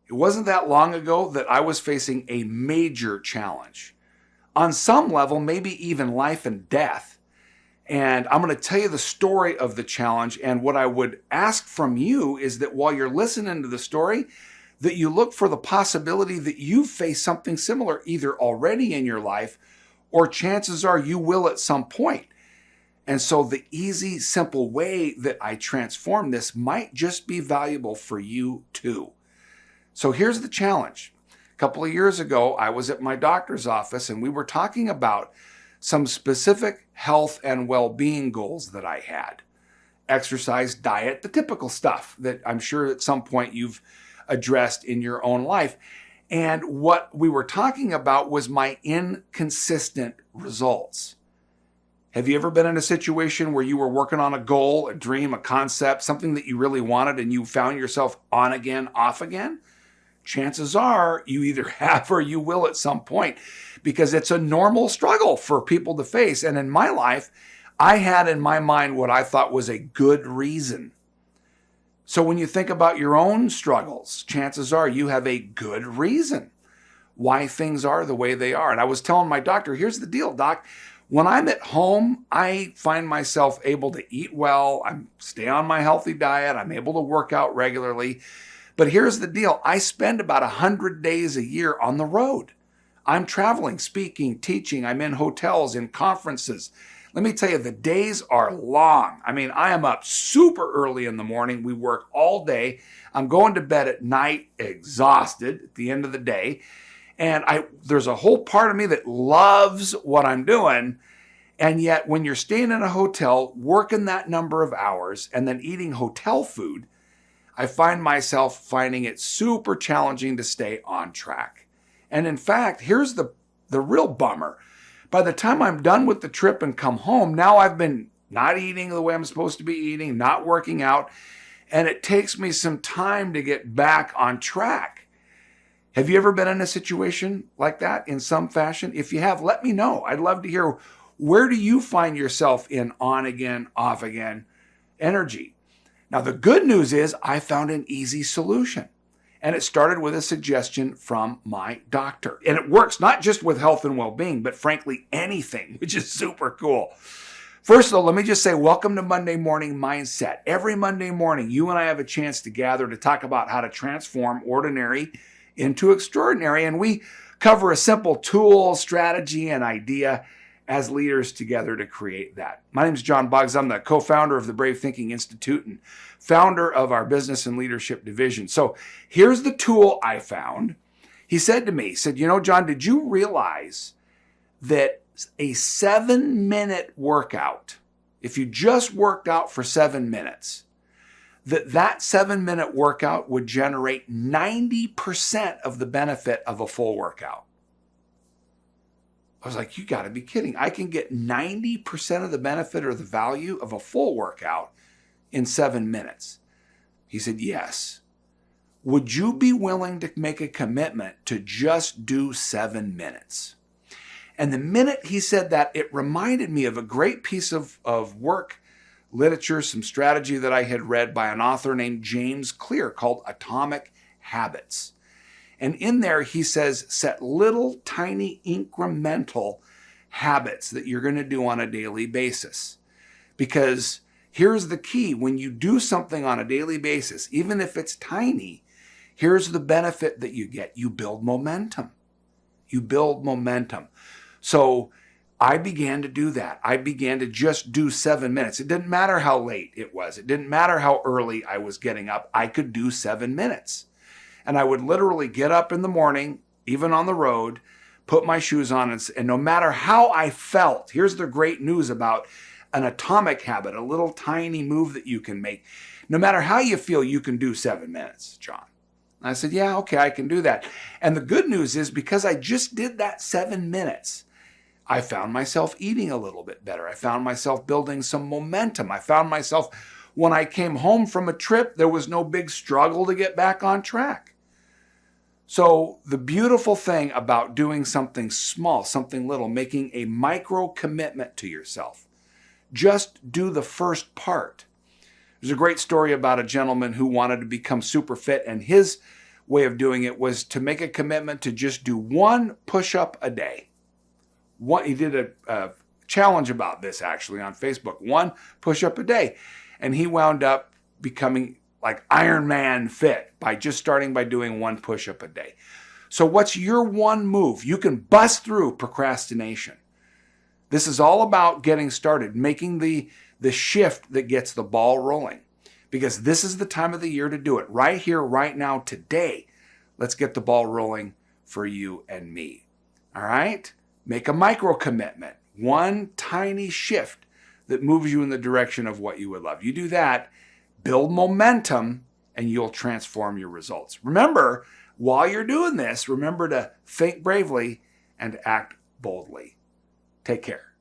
It wasn't that long ago that I was facing a major challenge. On some level, maybe even life and death. And I'm going to tell you the story of the challenge. And what I would ask from you is that while you're listening to the story, that you look for the possibility that you've faced something similar either already in your life, or chances are you will at some point. And so the easy, simple way that I transform this might just be valuable for you too. So here's the challenge. A couple of years ago, I was at my doctor's office and we were talking about some specific health and well-being goals that I had. Exercise, diet, the typical stuff that I'm sure at some point you've addressed in your own life. And what we were talking about was my inconsistent results. Have you ever been in a situation where you were working on a goal, a dream, a concept, something that you really wanted, and you found yourself on again, off again? Chances are you either have or you will at some point, because it's a normal struggle for people to face. And in my life, I had in my mind what I thought was a good reason. So when you think about your own struggles, chances are you have a good reason why things are the way they are. And I was telling my doctor, here's the deal, doc. When I'm at home, I find myself able to eat well. I stay on my healthy diet. I'm able to work out regularly. But here's the deal. I spend about 100 days a year on the road. I'm traveling, speaking, teaching. I'm in hotels, in conferences. Let me tell you, the days are long. I mean, I am up super early in the morning. We work all day. I'm going to bed at night, exhausted at the end of the day. And there's a whole part of me that loves what I'm doing. And yet when you're staying in a hotel, working that number of hours and then eating hotel food, I find myself finding it super challenging to stay on track. And in fact, here's the real bummer. By the time I'm done with the trip and come home, now I've been not eating the way I'm supposed to be eating, not working out, and it takes me some time to get back on track. Have you ever been in a situation like that in some fashion? If you have, let me know. I'd love to hear, where do you find yourself in on again, off again energy? Now, the good news is I found an easy solution. And it started with a suggestion from my doctor. And it works not just with health and well-being, but frankly, anything, which is super cool. First of all, let me just say, welcome to Monday Morning Mindset. Every Monday morning, you and I have a chance to gather to talk about how to transform ordinary into extraordinary. And we cover a simple tool, strategy, and idea as leaders together to create that. My name is John Boggs. I'm the co-founder of the Brave Thinking Institute and founder of our business and leadership division. So here's the tool I found. He said to me, John, did you realize that a 7-minute workout, if you just worked out for 7 minutes, that 7-minute workout would generate 90% of the benefit of a full workout? I was like, you got to be kidding. I can get 90% of the benefit or the value of a full workout in 7 minutes. He said, yes. Would you be willing to make a commitment to just do 7 minutes? And the minute he said that, it reminded me of a great piece of work, literature, some strategy that I had read by an author named James Clear called Atomic Habits. And in there, he says, set little tiny incremental habits that you're going to do on a daily basis. Because here's the key. When you do something on a daily basis, even if it's tiny, here's the benefit that you get. You build momentum. You build momentum. So I began to do that. I began to just do 7 minutes. It didn't matter how late it was. It didn't matter how early I was getting up. I could do 7 minutes. And I would literally get up in the morning, even on the road, put my shoes on, and no matter how I felt, here's the great news about an atomic habit, a little tiny move that you can make. No matter how you feel, you can do 7 minutes, John. And I said, yeah, okay, I can do that. And the good news is, because I just did that 7 minutes, I found myself eating a little bit better. I found myself building some momentum. I found myself, when I came home from a trip, there was no big struggle to get back on track. So the beautiful thing about doing something small, something little, making a micro commitment to yourself, just do the first part. There's a great story about a gentleman who wanted to become super fit, and his way of doing it was to make a commitment to just do one push-up a day. He did a challenge about this actually on Facebook, one push-up a day. And he wound up becoming like Iron Man fit by just starting by doing one push-up a day. So what's your one move? You can bust through procrastination. This is all about getting started, making the shift that gets the ball rolling. Because this is the time of the year to do it. Right here, right now, today. Let's get the ball rolling for you and me. All right? Make a micro commitment. One tiny shift that moves you in the direction of what you would love. You do that, build momentum, and you'll transform your results. Remember, while you're doing this, remember to think bravely and act boldly. Take care.